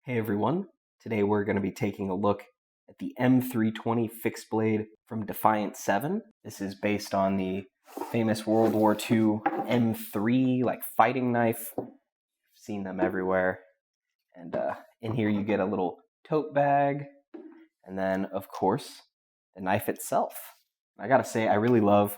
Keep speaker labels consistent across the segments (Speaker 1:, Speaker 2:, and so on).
Speaker 1: Hey everyone, today we're going to be taking a look at the M320 fixed blade from Defiant 7. This is based on the famous World War II M3 fighting knife. I've seen them everywhere. And in here you get a little tote bag, and then of course the knife itself. I gotta say, I really love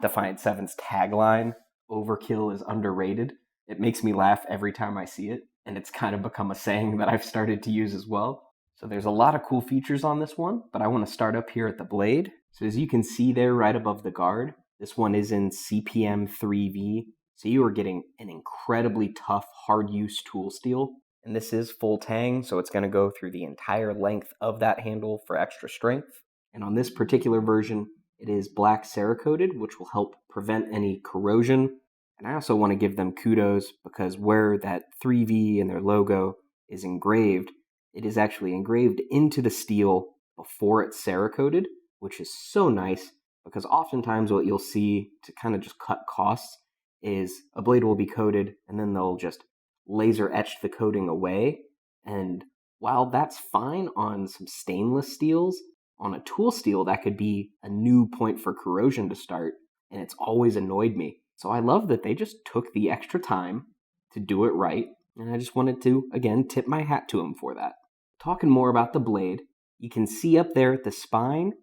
Speaker 1: Defiant 7's tagline, "Overkill is underrated." It makes me laugh every time I see it, and it's kind of become a saying that I've started to use as well. So there's a lot of cool features on this one, but I want to start up here at the blade. So as you can see there right above the guard, this one is in CPM-3V, so you are getting an incredibly tough, hard-use tool steel. And this is full tang, so it's going to go through the entire length of that handle for extra strength. And on this particular version, it is black Cerakoted, which will help prevent any corrosion. And I also want to give them kudos because where that 3V and their logo is engraved, it is actually engraved into the steel before it's Cerakoted, which is so nice because oftentimes what you'll see to kind of just cut costs is a blade will be coated and then they'll just laser etch the coating away. And while that's fine on some stainless steels, on a tool steel that could be a new point for corrosion to start, and it's always annoyed me. So I love that they just took the extra time to do it right, and I just wanted to, again, tip my hat to them for that. Talking more about the blade, you can see up there at the spine,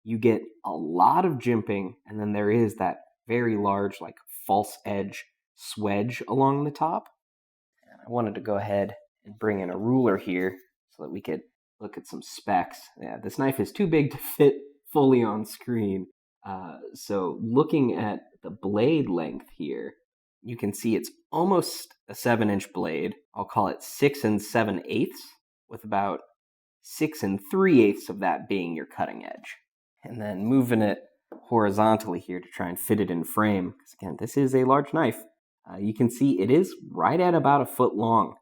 Speaker 1: you get a lot of jimping, and then there is that very large, false edge swedge along the top. And I wanted to go ahead and bring in a ruler here so that we could look at some specs. Yeah, this knife is too big to fit fully on screen. So looking at the blade length here, you can see it's almost a 7-inch blade. I'll call it 6 7/8, with about 6 3/8 of that being your cutting edge. And then moving it horizontally here to try and fit it in frame, because again, this is a large knife. You can see it is right at about a foot long.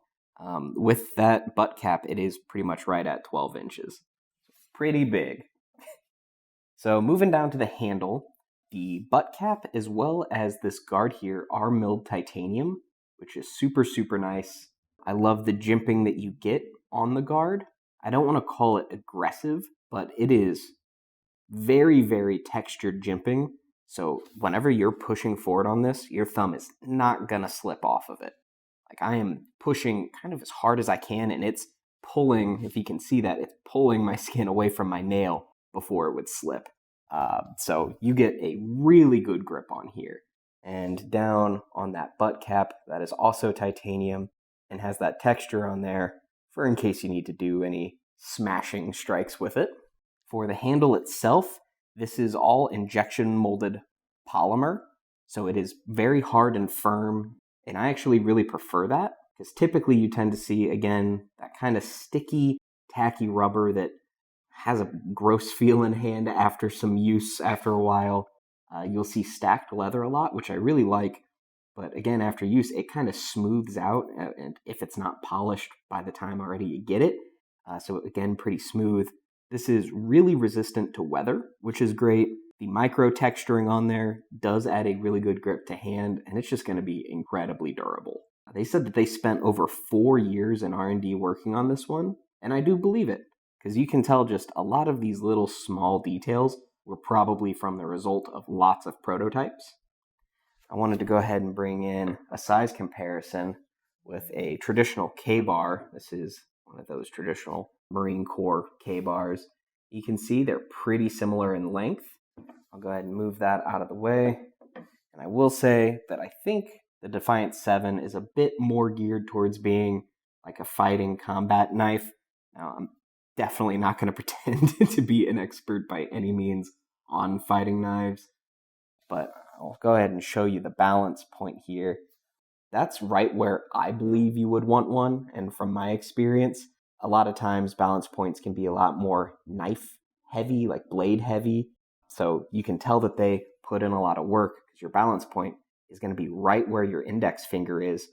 Speaker 1: With that butt cap, it is pretty much right at 12 inches. Pretty big. So moving down to the handle, the butt cap as well as this guard here are milled titanium, which is super, super nice. I love the jimping that you get on the guard. I don't want to call it aggressive, but it is very, very textured jimping. So whenever you're pushing forward on this, your thumb is not going to slip off of it. I am pushing kind of as hard as I can, and it's pulling, if you can see that, it's pulling my skin away from my nail before it would slip. So you get a really good grip on here. And down on that butt cap, that is also titanium and has that texture on there for in case you need to do any smashing strikes with it. For the handle itself, this is all injection molded polymer. So it is very hard and firm. And I actually really prefer that because typically you tend to see, again, that kind of sticky, tacky rubber that has a gross feel in hand after some use after a while. You'll see stacked leather a lot, which I really like. But again, after use, it kind of smooths out. And if it's not polished by the time already you get it. So again, pretty smooth. This is really resistant to weather, which is great. The micro texturing on there does add a really good grip to hand, and it's just going to be incredibly durable. They said that they spent over 4 years in R&D working on this one, and I do believe it, because you can tell just a lot of these little small details were probably from the result of lots of prototypes. I wanted to go ahead and bring in a size comparison with a traditional K-bar. This is one of those traditional Marine Corps K-bars. You can see they're pretty similar in length. I'll go ahead and move that out of the way. And I will say that I think the Defiant 7 is a bit more geared towards being like a fighting combat knife. Now, I'm definitely not going to pretend to be an expert by any means on fighting knives, but I'll go ahead and show you the balance point here. That's right where I believe you would want one, and from my experience, a lot of times balance points can be a lot more knife heavy, like blade heavy. So you can tell that they put in a lot of work because your balance point is going to be right where your index finger is,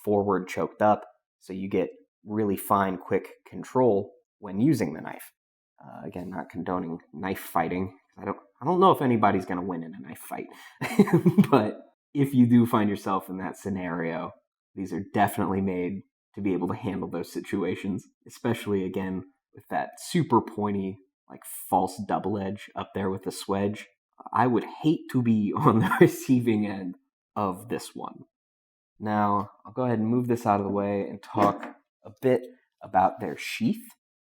Speaker 1: forward choked up, so you get really fine, quick control when using the knife. Again, not condoning knife fighting. I don't know if anybody's going to win in a knife fight, but if you do find yourself in that scenario, these are definitely made to be able to handle those situations, especially again with that super pointy, like false double edge up there with the swedge. I would hate to be on the receiving end of this one. Now, I'll go ahead and move this out of the way and talk a bit about their sheath.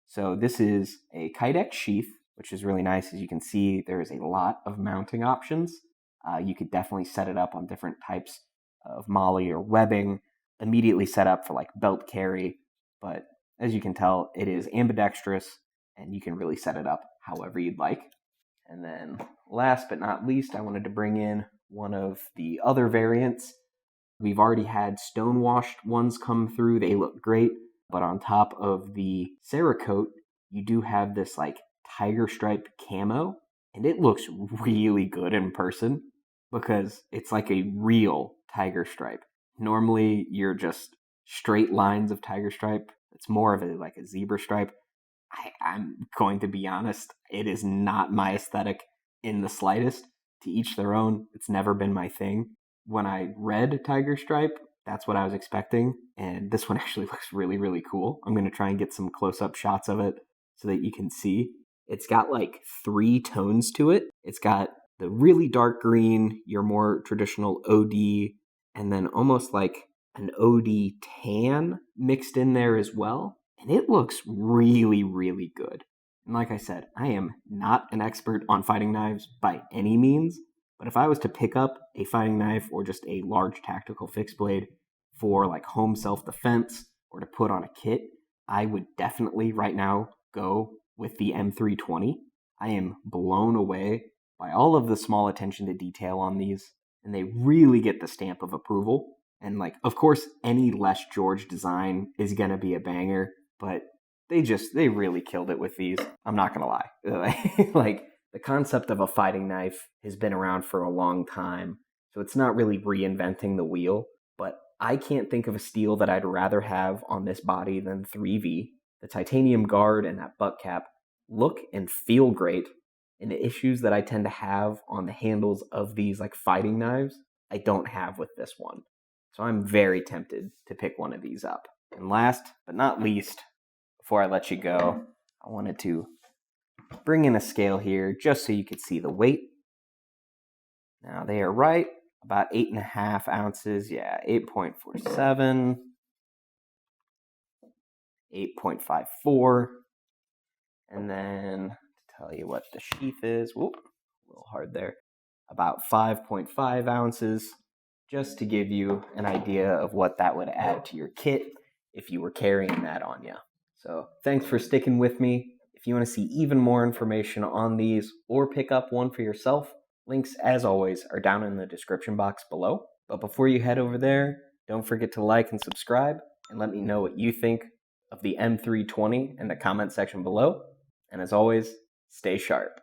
Speaker 1: So this is a Kydex Sheath, which is really nice. As you can see, there is a lot of mounting options. You could definitely set it up on different types of molly or webbing, immediately set up for like belt carry, but as you can tell, it is ambidextrous and you can really set it up however you'd like. And then last but not least, I wanted to bring in one of the other variants. We've already had stone-washed ones come through. They look great, but on top of the Cerakote, you do have this like tiger stripe camo, and it looks really good in person because it's like a real tiger stripe. Normally, you're just straight lines of tiger stripe. It's more of like a zebra stripe. I'm going to be honest, it is not my aesthetic in the slightest. To each their own. It's never been my thing. When I read tiger stripe, that's what I was expecting, and this one actually looks really, really cool. I'm going to try and get some close-up shots of it so that you can see. It's got like 3 tones to it. It's got the really dark green, your more traditional OD, and then almost like an OD tan mixed in there as well. And it looks really, really good. And like I said, I am not an expert on fighting knives by any means, but if I was to pick up a fighting knife or just a large tactical fixed blade for like home self-defense or to put on a kit, I would definitely right now go with the M320. I am blown away by all of the small attention to detail on these, and they really get the stamp of approval. And like, of course, any Les George design is going to be a banger, but they really killed it with these. I'm not going to lie. Like, the concept of a fighting knife has been around for a long time, so it's not really reinventing the wheel, but I can't think of a steel that I'd rather have on this body than 3V. The titanium guard and that butt cap look and feel great, and the issues that I tend to have on the handles of these like fighting knives, I don't have with this one. So I'm very tempted to pick one of these up. And last but not least, before I let you go, I wanted to bring in a scale here just so you could see the weight. Now they are right about 8.5 ounces. Yeah, 8.47, 8.54. And then to tell you what the sheath is, whoop, a little hard there, about 5.5 ounces, just to give you an idea of what that would add to your kit if you were carrying that on you. So thanks for sticking with me. If you want to see even more information on these or pick up one for yourself, links, as always, are down in the description box below. But before you head over there, don't forget to like and subscribe, and let me know what you think of the M320 in the comment section below. And as always, stay sharp.